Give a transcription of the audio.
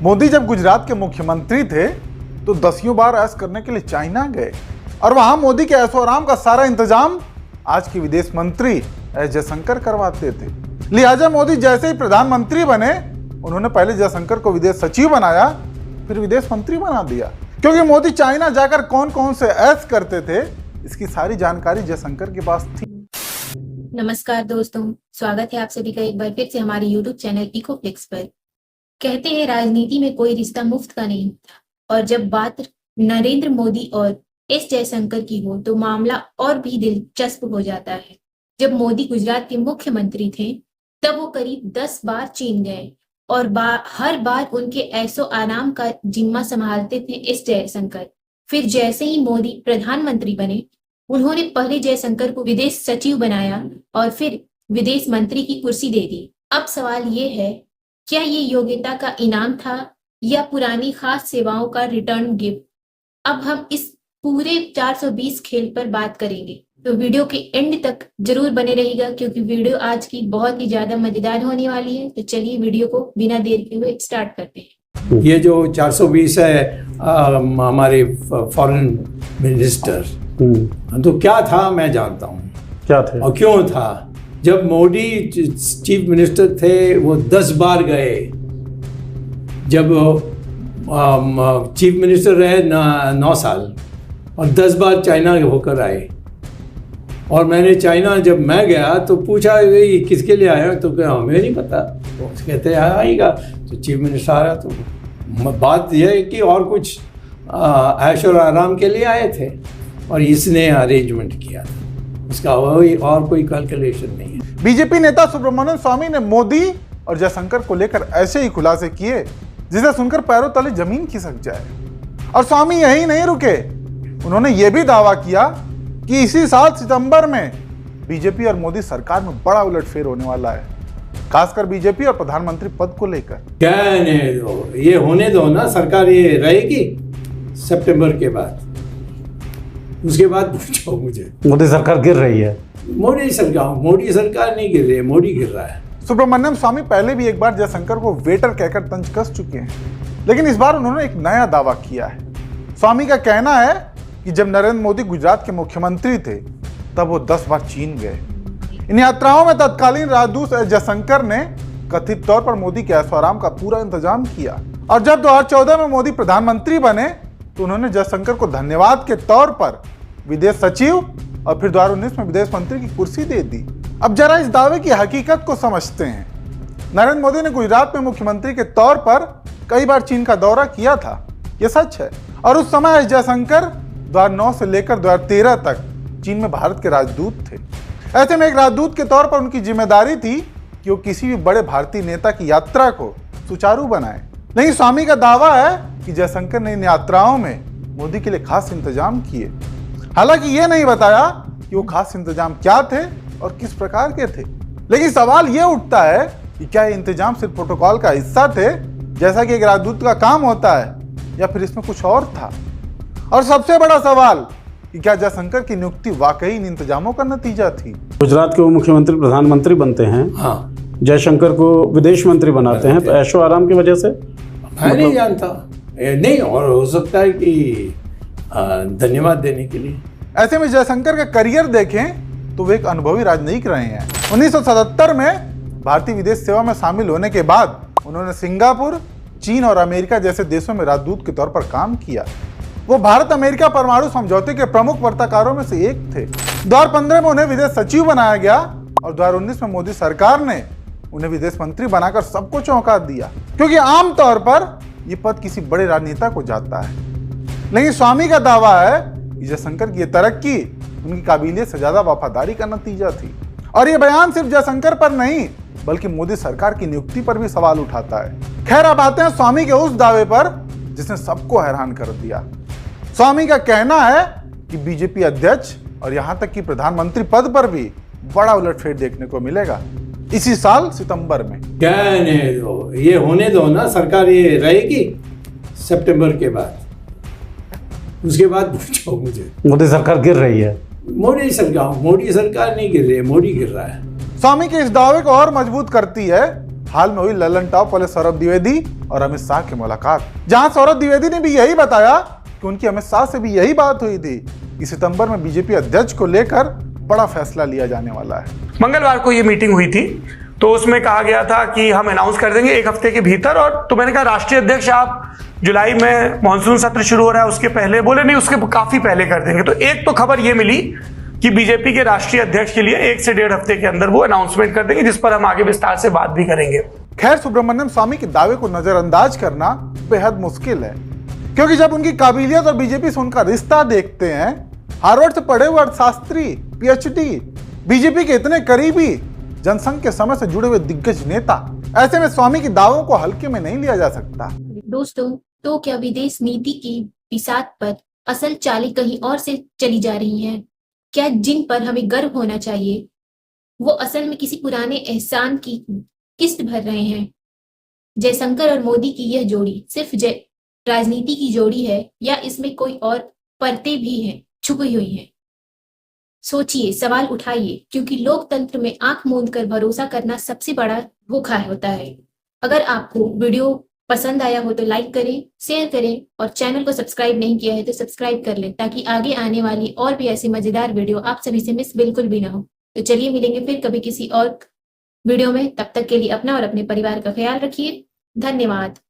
मोदी जब गुजरात के मुख्यमंत्री थे तो दसियों बार ऐश करने के लिए चाइना गए और वहां मोदी के ऐशो आराम का सारा इंतजाम आज के विदेश मंत्री एस जयशंकर करवाते थे। लिहाजा मोदी जैसे ही प्रधानमंत्री बने उन्होंने पहले जयशंकर को विदेश सचिव बनाया, फिर विदेश मंत्री बना दिया, क्योंकि मोदी चाइना जाकर कौन कौन से ऐश करते थे इसकी सारी जानकारी जयशंकर के पास थी। नमस्कार दोस्तों, स्वागत है आप सभी का एक बार फिर से हमारे YouTube चैनल इकोफ्लिक्स पर। कहते हैं राजनीति में कोई रिश्ता मुफ्त का नहीं होता, और जब बात नरेंद्र मोदी और एस जयशंकर की हो तो मामला और भी दिलचस्प हो जाता है। जब मोदी गुजरात के मुख्यमंत्री थे तब वो करीब 10 बार चीन गए और हर बार उनके ऐशो आराम का जिम्मा संभालते थे एस जयशंकर। फिर जैसे ही मोदी प्रधानमंत्री बने उन्होंने पहले जयशंकर को विदेश सचिव बनाया और फिर विदेश मंत्री की कुर्सी दे दी। अब सवाल ये है, क्या ये योग्यता का इनाम था या पुरानी खास सेवाओं का रिटर्न गिफ्ट? अब हम इस पूरे 420 खेल पर बात करेंगे, तो वीडियो के एंड तक जरूर बने रहिएगा क्योंकि वीडियो आज की बहुत ही ज्यादा मजेदार होने वाली है। तो चलिए वीडियो को बिना देर के हुए स्टार्ट करते हैं। ये जो 420 है हमारे फॉरेन मिनिस्टर, तो क्या था मैं जानता हूँ क्या थे और क्यों था। जब मोदी चीफ मिनिस्टर थे वो 10 बार गए। जब चीफ मिनिस्टर रहे 9 साल और 10 बार चाइना होकर आए। और मैंने चाइना जब मैं गया तो पूछा ये किसके लिए आया, तो क्या हमें नहीं पता। तो कहते आएगा तो चीफ मिनिस्टर आया। तो बात यह है कि और कुछ ऐश और आराम के लिए आए थे और इसने अरेंजमेंट किया था, उसका और कोई कैलकुलेशन नहीं है। बीजेपी नेता सुब्रमण्यम स्वामी ने मोदी और जयशंकर को लेकर ऐसे ही खुलासे किए जिसे सुनकर पैरों तले जमीन खिसक जाए। और स्वामी यही नहीं रुके, उन्होंने यह भी दावा किया कि इसी साल सितंबर में बीजेपी और मोदी सरकार में बड़ा उलटफेर होने वाला है, खासकर बीजेपी और प्रधानमंत्री पद को लेकर। कहने दो, ये होने दो ना, सरकार ये रहेगी सितंबर के बाद। उसके बाद पूछो मुझे। मोदी सरकार गिर रही है। मोदी सरकार नहीं गिर रही है, मोदी गिर रहा है। सुब्रमण्यम स्वामी पहले भी एक बार जयशंकर को वेटर कहकर तंज कस चुके हैं, लेकिन इस बार उन्होंने एक नया दावा किया है। स्वामी का कहना है कि जब नरेंद्र मोदी गुजरात के मुख्यमंत्री थे तब वो 10 बार चीन गए। इन यात्राओं में तत्कालीन राजदूत एस जयशंकर ने कथित तौर पर मोदी के ऐशो आराम का पूरा इंतजाम किया। और जब 2014 में मोदी प्रधानमंत्री बने तो उन्होंने जयशंकर को धन्यवाद के तौर पर विदेश सचिव और फिर 2019 में विदेश मंत्री की कुर्सी दे दी। अब जरा इस दावे की हकीकत को समझते हैं। नरेंद्र मोदी ने गुजरात में मुख्यमंत्री के तौर पर कई बार चीन का दौरा किया था, यह सच है। और उस समय एस जयशंकर 2009 से लेकर 2013 तक चीन में भारत के राजदूत थे। ऐसे में एक राजदूत के तौर पर उनकी जिम्मेदारी थी कि वो किसी भी बड़े भारतीय नेता की यात्रा को सुचारू बनाए। लेकिन स्वामी का दावा है कि जयशंकर ने इन यात्राओं में मोदी के लिए खास इंतजाम किए। हालांकि ये नहीं बताया कि वो खास इंतजाम क्या थे और किस प्रकार के थे। लेकिन सवाल ये उठता है कि क्या ये इंतजाम सिर्फ प्रोटोकॉल का हिस्सा थे जैसा कि एक राजदूत का काम होता है, या फिर इसमें कुछ और था। और सबसे बड़ा सवाल कि क्या जयशंकर की नियुक्ति वाकई इन इंतजामों का नतीजा थी। गुजरात के वो मुख्यमंत्री प्रधानमंत्री बनते हैं, हाँ, जयशंकर को विदेश मंत्री बनाते हैं, तो ऐशो आराम की वजह से मैं नहीं जानता, नहीं, और हो सकता है कि धन्यवाद देने के लिए। ऐसे में जयशंकर का करियर देखें तो वे एक अनुभवी राजनयिक रहे हैं। 1977 में भारतीय विदेश सेवा में शामिल होने के बाद उन्होंने सिंगापुर, चीन और अमेरिका जैसे देशों में राजदूत के तौर पर काम किया। वो भारत अमेरिका परमाणु समझौते के प्रमुख वार्ताकारों में से एक थे। 2015 में उन्हें विदेश सचिव बनाया गया और 2019 में मोदी सरकार ने उन्हें विदेश मंत्री बनाकर सबको चौंका दिया, क्योंकि आमतौर पर यह पद किसी बड़े राजनेता को जाता है। लेकिन स्वामी का दावा है कि जयशंकर की यह तरक्की उनकी काबिलियत से ज्यादा वफादारी का नतीजा थी। और यह बयान सिर्फ जयशंकर पर नहीं बल्कि मोदी सरकार की नियुक्ति पर भी सवाल उठाता है। खैर, अब आते हैं स्वामी के उस दावे पर जिसने सबको हैरान कर दिया। स्वामी का कहना है कि बीजेपी अध्यक्ष और यहां तक कि प्रधानमंत्री पद पर भी बड़ा उलटफेर देखने को मिलेगा इसी साल सितंबर में। कहने दो, ये होने दो ना, सरकार ये रहेगी सितंबर के बाद। उसके बाद पूछो मुझे। मोदी सरकार गिर रही है। मोदी सरकार नहीं गिर रही है, मोदी गिर रहा है। स्वामी के इस दावे को और मजबूत करती है हाल में हुई ललन टॉप वाले सौरभ द्विवेदी और अमित शाह की मुलाकात, जहां सौरभ द्विवेदी ने भी यही बताया कि उनकी अमित शाह से भी यही बात हुई थी कि सितंबर में बीजेपी अध्यक्ष को लेकर बड़ा फैसला लिया जाने वाला है। मंगलवार को ये मीटिंग हुई थी, तो उसमें कहा गया था कि हम अनाउंस कर देंगे 1 हफ्ते के भीतर। और तो मैंने कहा राष्ट्रीय अध्यक्ष आप जुलाई में मानसून सत्र शुरू हो रहा है उसके पहले, बोले नहीं उसके काफी पहले कर देंगे। तो एक तो खबर ये मिली कि बीजेपी के राष्ट्रीय अध्यक्ष के लिए 1 से 1.5 हफ्ते के अंदर वो अनाउंसमेंट कर देंगे, जिस पर हम आगे विस्तार से बात भी करेंगे। खैर, सुब्रमण्यम स्वामी के दावे को नजरअंदाज करना बेहद मुश्किल है, क्योंकि जब उनकी काबिलियत और बीजेपी से उनका रिश्ता देखते हैं, हार्वर्ड से पढ़े हुए अर्थशास्त्री, पीएचडी, बीजेपी के इतने करीबी, जनसंघ के समय से जुड़े हुए दिग्गज नेता, ऐसे में स्वामी के दावों को हल्के में नहीं लिया जा सकता। दोस्तों, तो क्या विदेश नीति की बिसात पर असल चालें कहीं और से चली जा रही हैं? क्या जिन पर हमें गर्व होना चाहिए वो असल में किसी पुराने एहसान की किस्त भर रहे हैं? जयशंकर और मोदी की यह जोड़ी सिर्फ राजनीति की जोड़ी है या इसमें कोई और परतें भी हैं, छुपी हुई हैं? सोचिए, सवाल उठाइए, क्योंकि लोकतंत्र में आंख मूंद कर भरोसा करना सबसे बड़ा धोखा होता है। अगर आपको वीडियो पसंद आया हो तो लाइक करें, शेयर करें और चैनल को सब्सक्राइब नहीं किया है तो सब्सक्राइब कर लें, ताकि आगे आने वाली और भी ऐसी मजेदार वीडियो आप सभी से मिस बिल्कुल भी ना हो। तो चलिए मिलेंगे फिर कभी किसी और वीडियो में। तब तक के लिए अपना और अपने परिवार का ख्याल रखिए। धन्यवाद।